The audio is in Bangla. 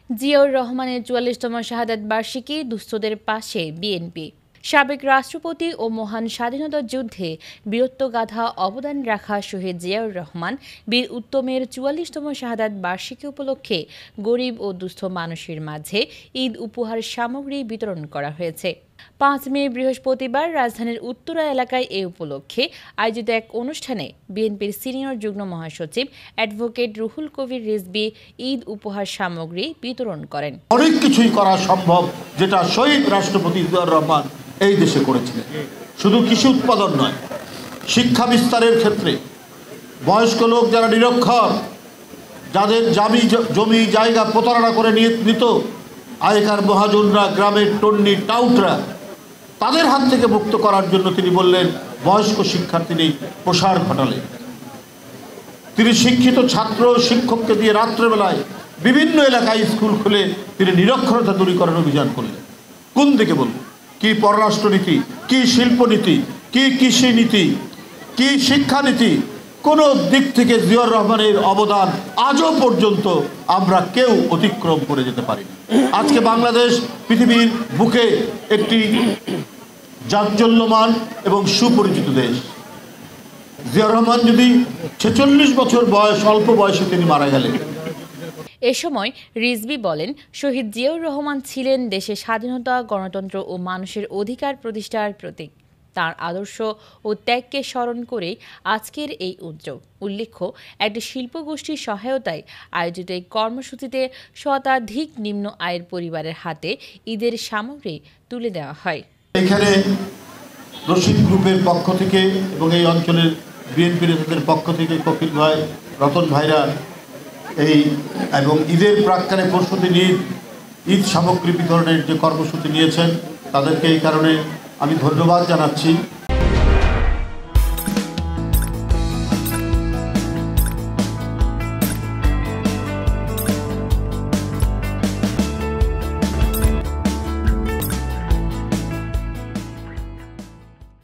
জিয়াউর রহমানের ৪৪তম শাহাদাত বার্ষিকী দুস্থদের পাশে বিএনপি। সাবেক রাষ্ট্রপতি ও মহান স্বাধীনতা যুদ্ধে বীরত্বগাথা অবদান রাখা শহীদ জিয়াউর রহমান বীর উত্তমের ৪৪তম শাহাদাত বার্ষিকী উপলক্ষে গরিব ও দুস্থ মানুষের মাঝে ঈদ উপহার সামগ্রী বিতরণ করা হয়েছে। ৫ মে বৃহস্পতিবার রাজধানীর উত্তরা এলাকায় এ উপলক্ষে আয়োজিত এক অনুষ্ঠানে বিএনপির সিনিয়র যুগ্ম মহাসচিব অ্যাডভোকেট রুহুল কবির রিজভী ঈদ উপহার সামগ্রী বিতরণ করেন। অনেক কিছুই করা সম্ভব যেটা শহীদ রাষ্ট্রপতি জিয়াউর রহমান এই দেশে করেছিলেন। শুধু কৃষি উৎপাদন নয়, শিক্ষা বিস্তারের ক্ষেত্রে বয়স্ক লোক যারা নিরক্ষর, যাদের জমি জায়গা প্রতারণা করে নিত আগেকার মহাজনরা, গ্রামের টন্নি টাউটরা, তাদের হাত থেকে মুক্ত করার জন্য তিনি বললেন বয়স্ক শিক্ষার্থী প্রসার ঘটালেন। তিনি শিক্ষিত ছাত্র শিক্ষককে দিয়ে রাত্রেবেলায় বিভিন্ন এলাকায় স্কুল খুলে তিনি নিরক্ষরতা দূরীকরণ অভিযান করলেন। কোন দিকে বলব? কি পররাষ্ট্রনীতি, কি শিল্পনীতি, কি কৃষি নীতি, কি শিক্ষানীতি, কোনো দিক থেকে জিয়াউর রহমানের অবদান আজও পর্যন্ত আমরা কেউ অতিক্রম করে যেতে পারি। আজকে বাংলাদেশ পৃথিবীর বুকে একটি জাজ্বল্যমান এবং সুপরিচিত দেশ। জিয়াউর রহমান যদি ৪৬ বছর বয়স, অল্প বয়সে তিনি মারা গেলেন। এ সময় রিজভী বলেন, শহীদ জিয়াউর রহমান ছিলেন দেশের স্বাধীনতা, গণতন্ত্র ও মানুষের অধিকার প্রতিষ্ঠার প্রতীক। তার আদর্শ ও ত্যাগকে স্মরণ করে আজকের এই উদ্যোগ। উল্লেখ্য, একটি শিল্পগোষ্ঠীর সহায়তায় আয়োজিত এই কর্মসূচিতে শতাধিক নিম্ন আয়ের পরিবারের হাতে ঈদের সামগ্রী তুলে দেওয়া হয়। এখানে রশিদ গ্রুপের পক্ষ থেকে এবং এই অঞ্চলের বিএনপি নেতাদের পক্ষ থেকে কপিল ভাই, রতন ভাইরা এবং ঈদের প্রাক্কালে প্রস্তুতি নিয়ে ঈদ সামগ্রী বিতরণের যে কর্মসূচি নিয়েছেন তাদেরকে এই কারণে আমি ধন্যবাদ জানাচ্ছি।